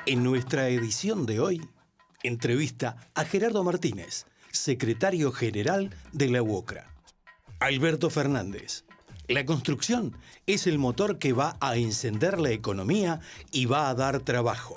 En nuestra edición de hoy, entrevista a Gerardo Martínez, secretario general de la UOCRA. Alberto Fernández. La construcción es el motor que va a encender la economía y va a dar trabajo.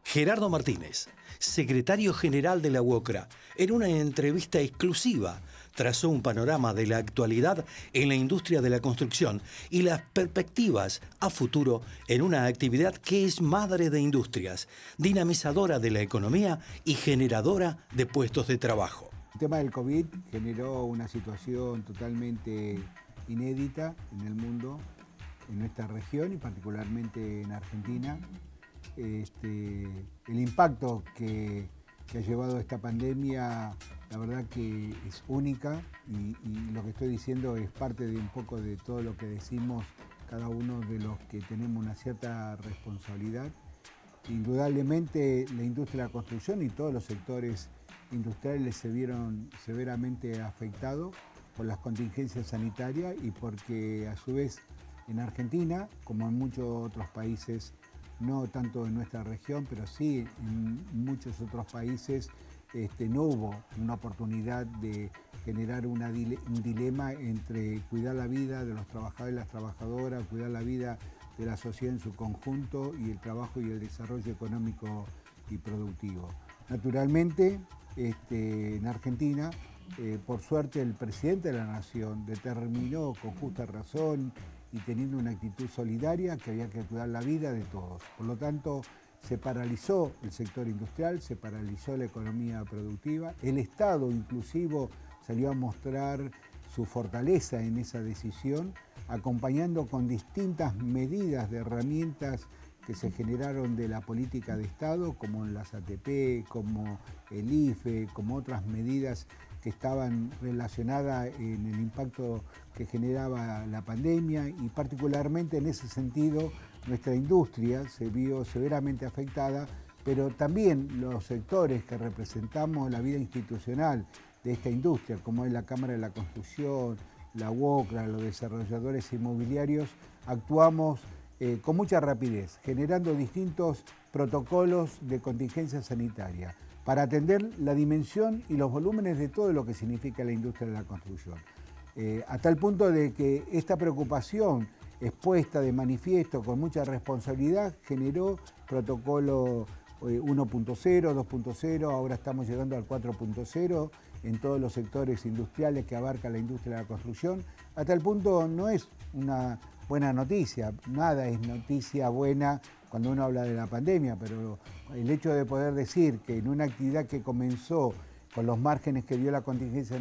Gerardo Martínez, secretario general de la UOCRA, en una entrevista exclusiva, trazó un panorama de la actualidad en la industria de la construcción y las perspectivas a futuro en una actividad que es madre de industrias, dinamizadora de la economía y generadora de puestos de trabajo. El tema del COVID generó una situación totalmente inédita en el mundo, en nuestra región y particularmente en Argentina. El impacto que ha llevado esta pandemia, la verdad que es única y lo que estoy diciendo es parte de un poco de todo lo que decimos cada uno de los que tenemos una cierta responsabilidad. Indudablemente la industria de la construcción y todos los sectores industriales se vieron severamente afectados por las contingencias sanitarias y porque a su vez en Argentina, como en muchos otros países, no tanto en nuestra región, pero sí en muchos otros países, no hubo una oportunidad de generar un dilema entre cuidar la vida de los trabajadores y las trabajadoras, cuidar la vida de la sociedad en su conjunto y el trabajo y el desarrollo económico y productivo. Naturalmente, en Argentina, por suerte el presidente de la Nación determinó con justa razón y teniendo una actitud solidaria que había que cuidar la vida de todos. Por lo tanto, se paralizó el sector industrial, se paralizó la economía productiva. El Estado inclusive salió a mostrar su fortaleza en esa decisión, acompañando con distintas medidas de herramientas que se generaron de la política de Estado, como las ATP, como el IFE, como otras medidas que estaban relacionadas en el impacto que generaba la pandemia y particularmente en ese sentido nuestra industria se vio severamente afectada, pero también los sectores que representamos la vida institucional de esta industria, como es la Cámara de la Construcción, la UOCRA, los desarrolladores inmobiliarios, actuamos con mucha rapidez, generando distintos protocolos de contingencia sanitaria para atender la dimensión y los volúmenes de todo lo que significa la industria de la construcción. A tal punto de que esta preocupación expuesta de manifiesto con mucha responsabilidad generó protocolo 1.0, 2.0, ahora estamos llegando al 4.0 en todos los sectores industriales que abarca la industria de la construcción. A tal punto no es una buena noticia, nada es noticia buena cuando uno habla de la pandemia, pero el hecho de poder decir que en una actividad que comenzó con los márgenes que dio la contingencia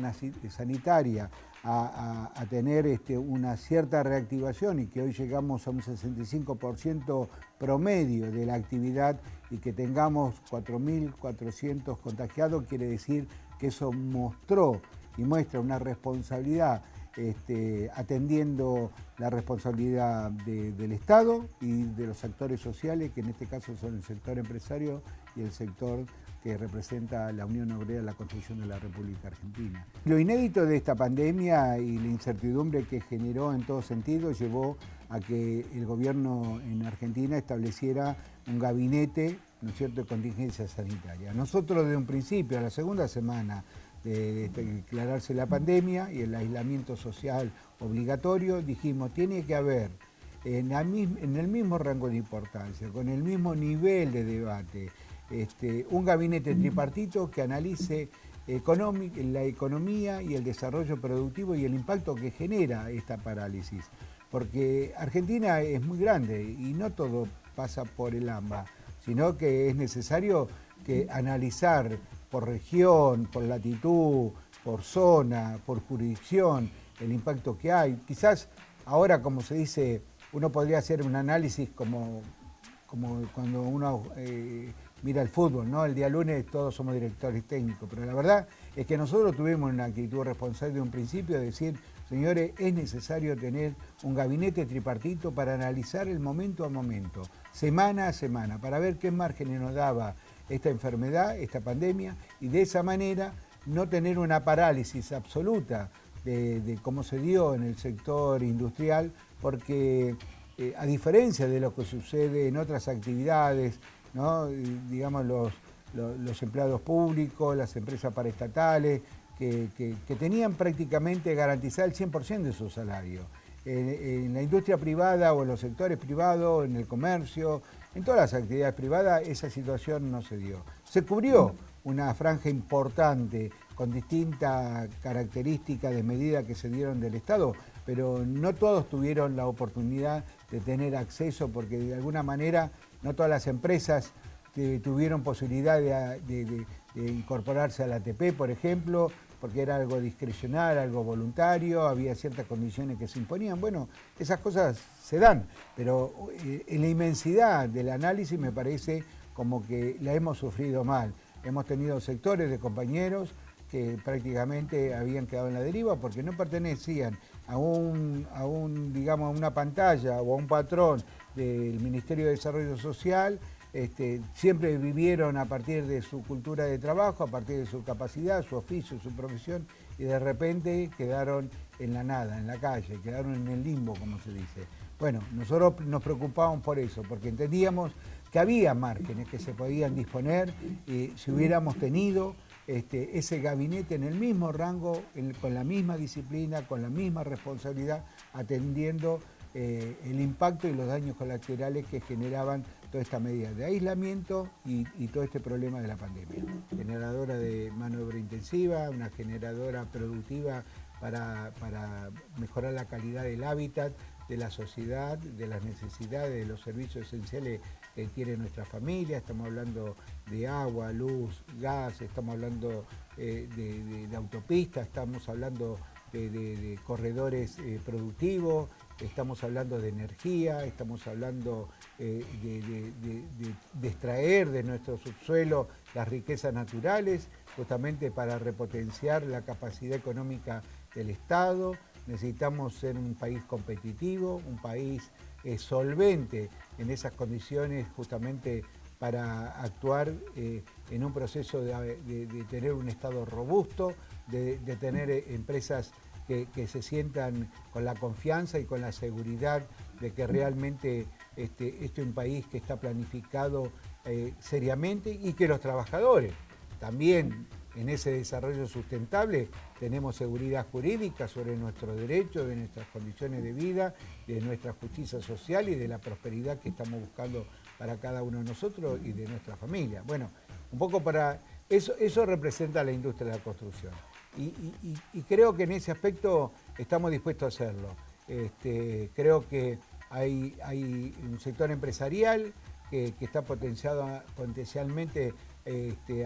sanitaria a tener una cierta reactivación y que hoy llegamos a un 65% promedio de la actividad y que tengamos 4.400 contagiados, quiere decir que eso mostró y muestra una responsabilidad atendiendo la responsabilidad del Estado y de los actores sociales, que en este caso son el sector empresario y el sector que representa la Unión Obrera de la Construcción de la República Argentina. Lo inédito de esta pandemia y la incertidumbre que generó en todo sentido llevó a que el gobierno en Argentina estableciera un gabinete, ¿no es cierto?, de contingencia sanitaria. Nosotros desde un principio, a la segunda semana de declararse la pandemia y el aislamiento social obligatorio, dijimos, tiene que haber en el mismo rango de importancia, con el mismo nivel de debate, un gabinete tripartito que analice la economía y el desarrollo productivo y el impacto que genera esta parálisis. Porque Argentina es muy grande y no todo pasa por el AMBA, sino que es necesario analizar por región, por latitud, por zona, por jurisdicción, el impacto que hay. Quizás ahora, como se dice, uno podría hacer un análisis como cuando uno mira el fútbol, ¿no? El día lunes todos somos directores técnicos, pero la verdad es que nosotros tuvimos una actitud responsable de un principio de decir, señores, es necesario tener un gabinete tripartito para analizar el momento a momento, semana a semana, para ver qué márgenes nos daba esta enfermedad, esta pandemia, y de esa manera no tener una parálisis absoluta de cómo se dio en el sector industrial, porque a diferencia de lo que sucede en otras actividades, ¿no? Digamos los empleados públicos, las empresas paraestatales, que tenían prácticamente garantizado el 100% de su salario. En la industria privada o en los sectores privados, en el comercio, en todas las actividades privadas, esa situación no se dio. Se cubrió una franja importante con distintas características de medida que se dieron del Estado, pero no todos tuvieron la oportunidad de tener acceso, porque de alguna manera no todas las empresas tuvieron posibilidad de incorporarse al ATP, por ejemplo, porque era algo discrecional, algo voluntario, había ciertas condiciones que se imponían. Bueno, esas cosas se dan, pero en la inmensidad del análisis me parece como que la hemos sufrido mal. Hemos tenido sectores de compañeros que prácticamente habían quedado en la deriva porque no pertenecían digamos, a una pantalla o a un patrón del Ministerio de Desarrollo Social. Siempre vivieron a partir de su cultura de trabajo, a partir de su capacidad, su oficio, su profesión, y de repente quedaron en la nada, en la calle, quedaron en el limbo, como se dice. Bueno, nosotros nos preocupábamos por eso, porque entendíamos que había márgenes que se podían disponer si hubiéramos tenido ese gabinete en el mismo rango, con la misma disciplina, con la misma responsabilidad, atendiendo el impacto y los daños colaterales que generaban toda esta medida de aislamiento y todo este problema de la pandemia. Generadora de mano de obra intensiva, una generadora productiva para mejorar la calidad del hábitat, de la sociedad, de las necesidades, de los servicios esenciales que tiene nuestra familia. Estamos hablando de agua, luz, gas, estamos hablando de autopistas, estamos hablando de corredores productivos, estamos hablando de energía, estamos hablando de extraer de nuestro subsuelo las riquezas naturales, justamente para repotenciar la capacidad económica del Estado. Necesitamos ser un país competitivo, un país solvente en esas condiciones, justamente para actuar en un proceso de tener un Estado robusto, de tener empresas que se sientan con la confianza y con la seguridad de que realmente este es un país que está planificado seriamente, y que los trabajadores también en ese desarrollo sustentable tenemos seguridad jurídica sobre nuestros derechos, de nuestras condiciones de vida, de nuestra justicia social y de la prosperidad que estamos buscando para cada uno de nosotros y de nuestra familia. Bueno, un poco para eso representa la industria de la construcción. Y creo que en ese aspecto estamos dispuestos a hacerlo. Creo que hay un sector empresarial que está potencialmente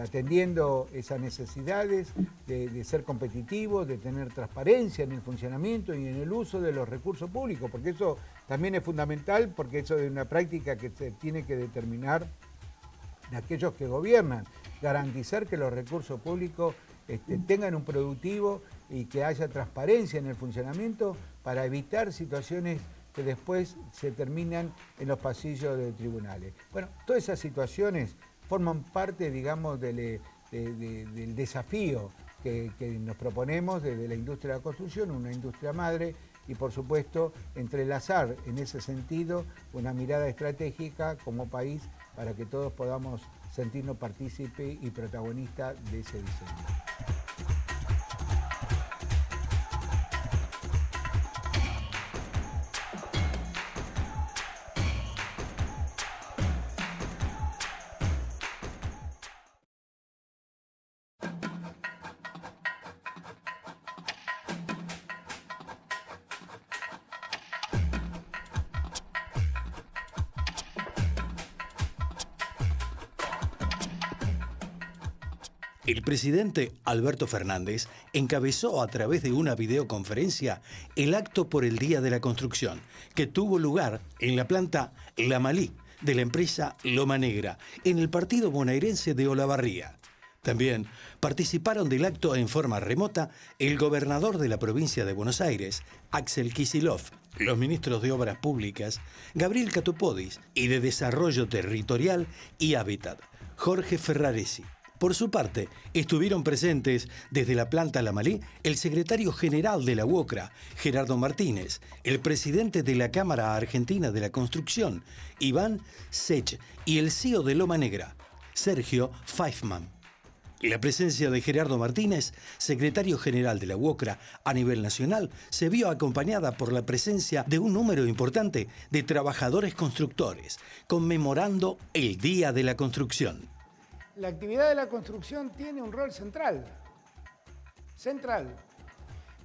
atendiendo esas necesidades de ser competitivos, de tener transparencia en el funcionamiento y en el uso de los recursos públicos, porque eso también es fundamental, porque eso es una práctica que se tiene que determinar de aquellos que gobiernan, garantizar que los recursos públicos tengan un productivo y que haya transparencia en el funcionamiento para evitar situaciones que después se terminan en los pasillos de tribunales. Bueno, todas esas situaciones forman parte, digamos, del desafío que nos proponemos desde la industria de la construcción, una industria madre, y por supuesto entrelazar en ese sentido una mirada estratégica como país para que todos podamos sentirnos partícipes y protagonistas de ese diseño. El presidente Alberto Fernández encabezó a través de una videoconferencia el acto por el Día de la Construcción, que tuvo lugar en la planta La Malí de la empresa Loma Negra, en el partido bonaerense de Olavarría. También participaron del acto en forma remota el gobernador de la provincia de Buenos Aires, Axel Kicillof, los ministros de Obras Públicas, Gabriel Catopodis, y de Desarrollo Territorial y Hábitat, Jorge Ferraresi. Por su parte, estuvieron presentes desde la planta Lamalí el secretario general de la UOCRA, Gerardo Martínez, el presidente de la Cámara Argentina de la Construcción, Iván Sech, y el CEO de Loma Negra, Sergio Pfeifman. La presencia de Gerardo Martínez, secretario general de la UOCRA a nivel nacional, se vio acompañada por la presencia de un número importante de trabajadores constructores, conmemorando el Día de la Construcción. La actividad de la construcción tiene un rol central,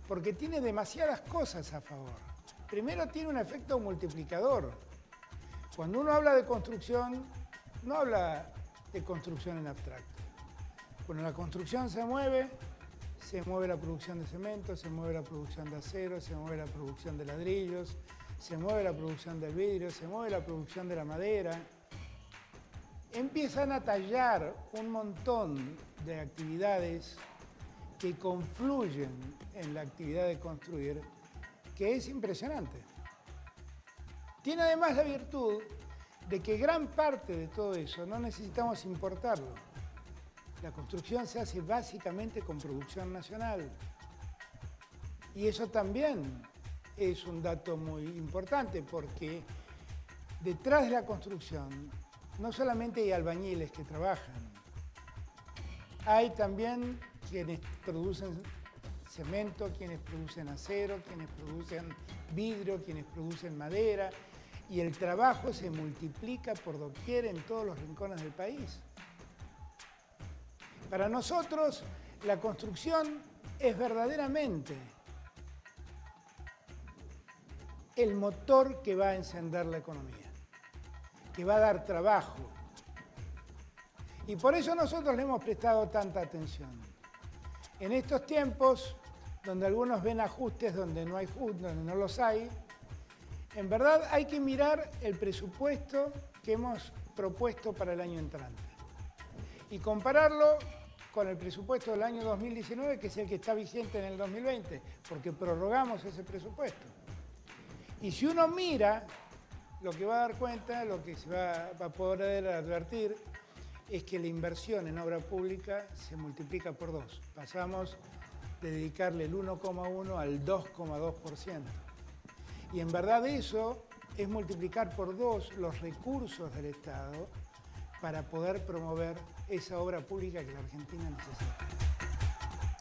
porque tiene demasiadas cosas a favor. Primero, tiene un efecto multiplicador. Cuando uno habla de construcción, no habla de construcción en abstracto. Cuando la construcción se mueve la producción de cemento, se mueve la producción de acero, se mueve la producción de ladrillos, se mueve la producción del vidrio, se mueve la producción de la madera. Empiezan a tallar un montón de actividades que confluyen en la actividad de construir, que es impresionante. Tiene además la virtud de que gran parte de todo eso no necesitamos importarlo. La construcción se hace básicamente con producción nacional. Y eso también es un dato muy importante, porque detrás de la construcción no solamente hay albañiles que trabajan, hay también quienes producen cemento, quienes producen acero, quienes producen vidrio, quienes producen madera, y el trabajo se multiplica por doquier en todos los rincones del país. Para nosotros, la construcción es verdaderamente el motor que va a encender la economía, que va a dar trabajo. Y por eso nosotros le hemos prestado tanta atención. En estos tiempos, donde algunos ven ajustes, donde no los hay, en verdad hay que mirar el presupuesto que hemos propuesto para el año entrante y compararlo con el presupuesto del año 2019, que es el que está vigente en el 2020, porque prorrogamos ese presupuesto. Y si uno mira, lo que va a dar cuenta, lo que se va a poder advertir, es que la inversión en obra pública se multiplica por 2. Pasamos de dedicarle el 1,1 al 2,2%. Y en verdad eso es multiplicar por 2 los recursos del Estado para poder promover esa obra pública que la Argentina necesita.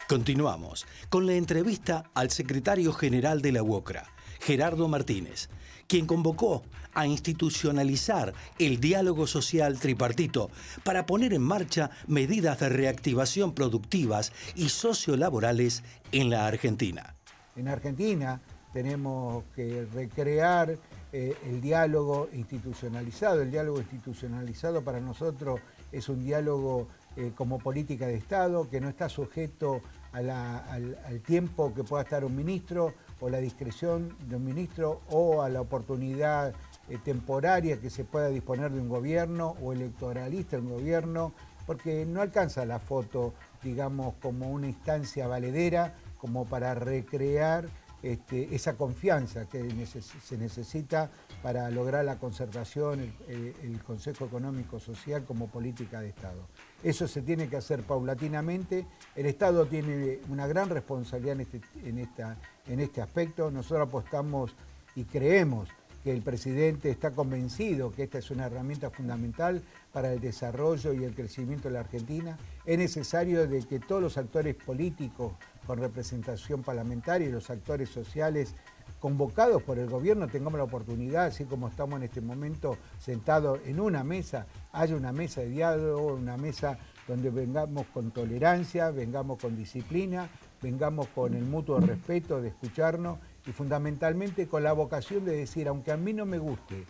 Continuamos con la entrevista al secretario general de la UOCRA, Gerardo Martínez, quien convocó a institucionalizar el diálogo social tripartito para poner en marcha medidas de reactivación productivas y sociolaborales en la Argentina. En Argentina tenemos que recrear el diálogo institucionalizado. El diálogo institucionalizado para nosotros es un diálogo como política de Estado, que no está sujeto al tiempo que pueda estar un ministro o la discreción de un ministro o a la oportunidad temporaria que se pueda disponer de un gobierno o electoralista de un gobierno, porque no alcanza la foto, digamos, como una instancia valedera, como para recrear esa confianza que se necesita para lograr la concertación, el Consejo Económico Social como política de Estado. Eso se tiene que hacer paulatinamente. El Estado tiene una gran responsabilidad en este aspecto. Nosotros apostamos y creemos que el presidente está convencido que esta es una herramienta fundamental para el desarrollo y el crecimiento de la Argentina. Es necesario de que todos los actores políticos con representación parlamentaria y los actores sociales convocados por el gobierno tengamos la oportunidad, así como estamos en este momento sentados en una mesa, haya una mesa de diálogo, una mesa donde vengamos con tolerancia, vengamos con disciplina, vengamos con el mutuo respeto de escucharnos y fundamentalmente con la vocación de decir, aunque a mí no me guste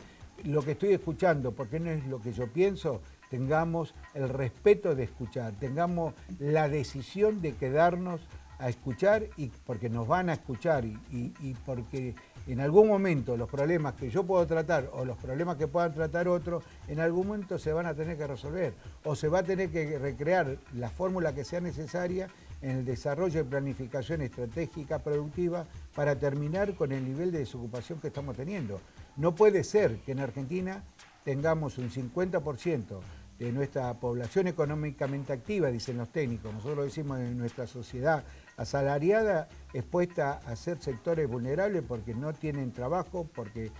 lo que estoy escuchando, porque no es lo que yo pienso, tengamos el respeto de escuchar, tengamos la decisión de quedarnos a escuchar, y porque nos van a escuchar y porque en algún momento los problemas que yo puedo tratar o los problemas que puedan tratar otros, en algún momento se van a tener que resolver o se va a tener que recrear la fórmula que sea necesaria en el desarrollo de planificación estratégica productiva para terminar con el nivel de desocupación que estamos teniendo. No puede ser que en Argentina tengamos un 50% de nuestra población económicamente activa, dicen los técnicos, nosotros decimos de nuestra sociedad asalariada, expuesta a ser sectores vulnerables porque no tienen trabajo, porque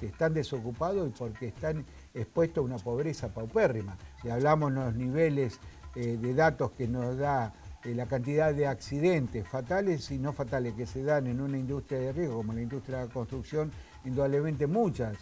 están desocupados y porque están expuestos a una pobreza paupérrima. Si hablamos de los niveles de datos que nos da la cantidad de accidentes fatales y no fatales que se dan en una industria de riesgo como la industria de la construcción, indudablemente muchos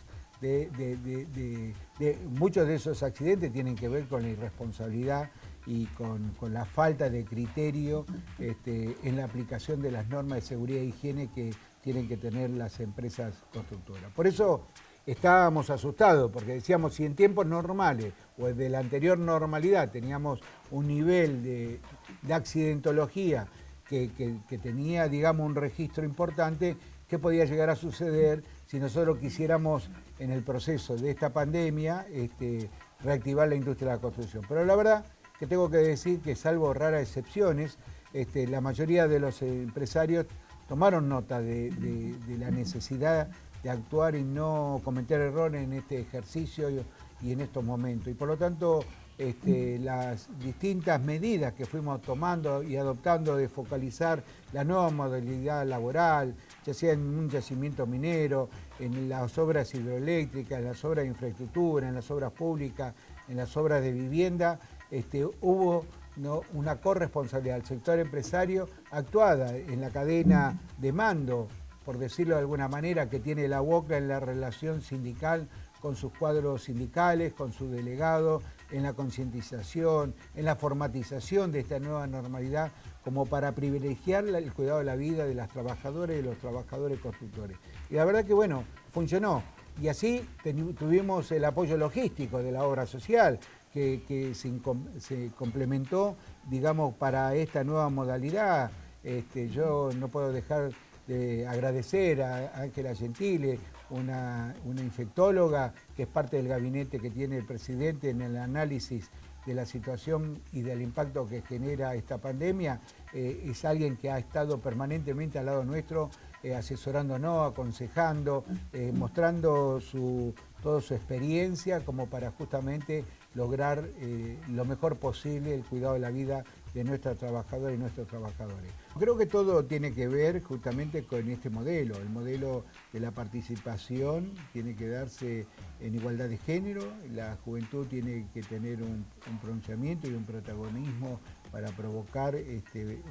de esos accidentes tienen que ver con la irresponsabilidad y con la falta de criterio en la aplicación de las normas de seguridad e higiene que tienen que tener las empresas constructoras. Por eso estábamos asustados, porque decíamos, si en tiempos normales o de la anterior normalidad teníamos un nivel de accidentología que tenía, digamos, un registro importante, ¿qué podía llegar a suceder si nosotros quisiéramos, en el proceso de esta pandemia, reactivar la industria de la construcción? Pero la verdad que tengo que decir que, salvo raras excepciones, la mayoría de los empresarios tomaron nota de la necesidad de actuar y no cometer errores en este ejercicio y en estos momentos. Y por lo tanto, las distintas medidas que fuimos tomando y adoptando de focalizar la nueva modalidad laboral, ya sea en un yacimiento minero, en las obras hidroeléctricas, en las obras de infraestructura, en las obras públicas, en las obras de vivienda, hubo una corresponsabilidad del sector empresario actuada en la cadena de mando, por decirlo de alguna manera, que tiene la UOCRA en la relación sindical con sus cuadros sindicales, con sus delegados, en la concientización, en la formatización de esta nueva normalidad, como para privilegiar el cuidado de la vida de las trabajadoras y de los trabajadores constructores. Y la verdad que, bueno, funcionó. Y así tuvimos el apoyo logístico de la obra social, que se complementó, digamos, para esta nueva modalidad. Yo no puedo dejar de agradecer a Ángela Gentile, una infectóloga que es parte del gabinete que tiene el presidente en el análisis de la situación y del impacto que genera esta pandemia. Es alguien que ha estado permanentemente al lado nuestro, asesorándonos, aconsejando, mostrando toda su experiencia como para justamente lograr lo mejor posible el cuidado de la vida de nuestras trabajadoras y nuestros trabajadores. Creo que todo tiene que ver justamente con este modelo. El modelo de la participación tiene que darse en igualdad de género, la juventud tiene que tener un pronunciamiento y un protagonismo para provocar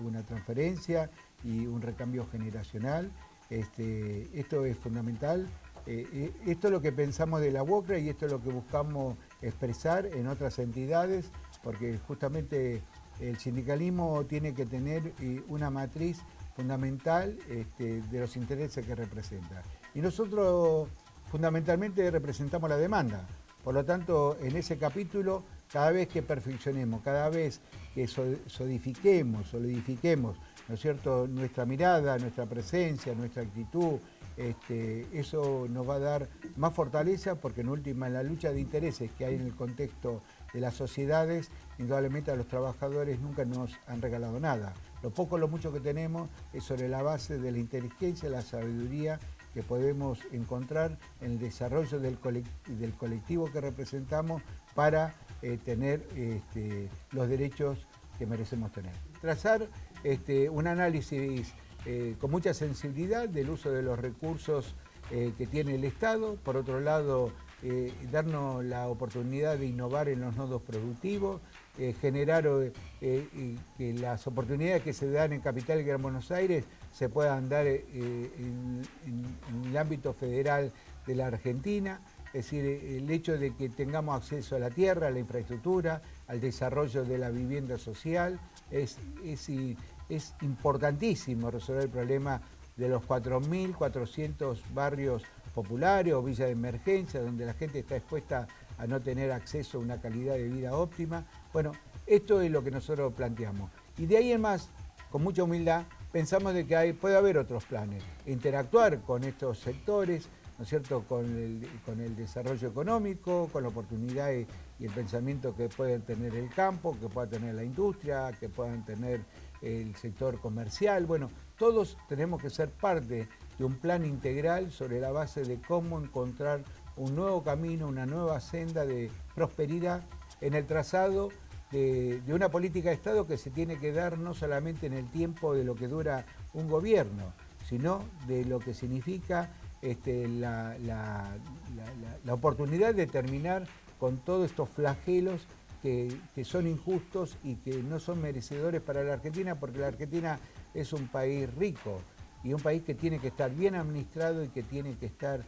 una transferencia y un recambio generacional. Esto es fundamental. Esto es lo que pensamos de la UOCRA y esto es lo que buscamos expresar en otras entidades, porque justamente el sindicalismo tiene que tener una matriz fundamental de los intereses que representa. Y nosotros fundamentalmente representamos la demanda. Por lo tanto, en ese capítulo, cada vez que perfeccionemos, cada vez que solidifiquemos, ¿no es cierto?, nuestra mirada, nuestra presencia, nuestra actitud, eso nos va a dar más fortaleza, porque en última, en la lucha de intereses que hay en el contexto de las sociedades, indudablemente a los trabajadores nunca nos han regalado nada. Lo poco o lo mucho que tenemos es sobre la base de la inteligencia, la sabiduría que podemos encontrar en el desarrollo del colectivo que representamos para tener los derechos que merecemos tener. Trazar un análisis con mucha sensibilidad del uso de los recursos que tiene el Estado. Por otro lado, darnos la oportunidad de innovar en los nodos productivos, generar que las oportunidades que se dan en Capital y Gran Buenos Aires se puedan dar en el ámbito federal de la Argentina. Es decir, el hecho de que tengamos acceso a la tierra, a la infraestructura, al desarrollo de la vivienda social, es importantísimo resolver el problema de los 4.400 barrios populares o villas de emergencia, donde la gente está expuesta a no tener acceso a una calidad de vida óptima. Bueno, esto es lo que nosotros planteamos. Y de ahí en más, con mucha humildad, pensamos de que puede haber otros planes. Interactuar con estos sectores, ¿no es cierto?, con el desarrollo económico, con la oportunidad y el pensamiento que puede tener el campo, que pueda tener la industria, que puedan tener el sector comercial. Bueno, todos tenemos que ser parte de un plan integral sobre la base de cómo encontrar un nuevo camino, una nueva senda de prosperidad en el trazado de una política de Estado que se tiene que dar no solamente en el tiempo de lo que dura un gobierno, sino de lo que significa la oportunidad de terminar con todos estos flagelos que son injustos y que no son merecedores para la Argentina, porque la Argentina es un país rico y un país que tiene que estar bien administrado y que tiene que estar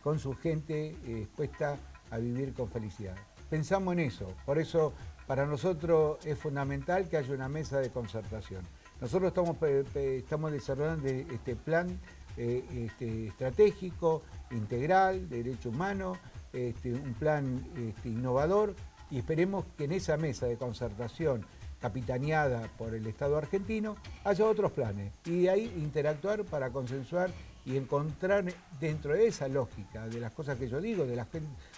con su gente expuesta a vivir con felicidad. Pensamos en eso, por eso para nosotros es fundamental que haya una mesa de concertación. Nosotros estamos desarrollando este plan estratégico, integral, de derechos humanos, un plan innovador, y esperemos que en esa mesa de concertación capitaneada por el Estado argentino haya otros planes y de ahí interactuar para consensuar y encontrar dentro de esa lógica de las cosas que yo digo, de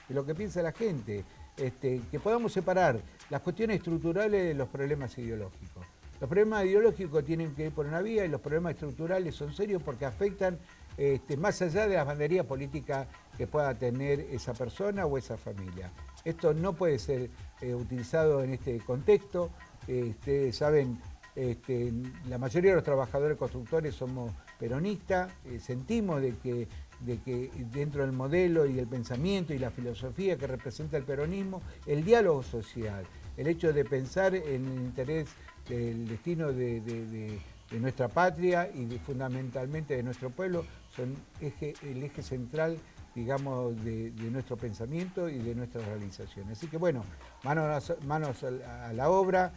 lo que piensa la gente, que podamos separar las cuestiones estructurales de los problemas ideológicos. Los problemas ideológicos tienen que ir por una vía y los problemas estructurales son serios porque afectan más allá de las banderías políticas que pueda tener esa persona o esa familia. Esto no puede ser utilizado en este contexto. Ustedes saben, la mayoría de los trabajadores constructores somos peronistas, sentimos de que dentro del modelo y el pensamiento y la filosofía que representa el peronismo, el diálogo social, el hecho de pensar en el interés del destino de nuestra patria y fundamentalmente de nuestro pueblo, son el eje central, digamos, de nuestro pensamiento y de nuestra realización. Así que bueno, manos a la obra.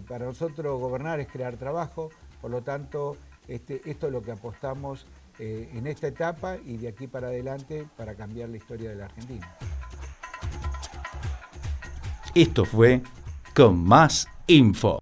Para nosotros gobernar es crear trabajo, por lo tanto esto es lo que apostamos en esta etapa y de aquí para adelante para cambiar la historia de la Argentina. Esto fue Con Más Info.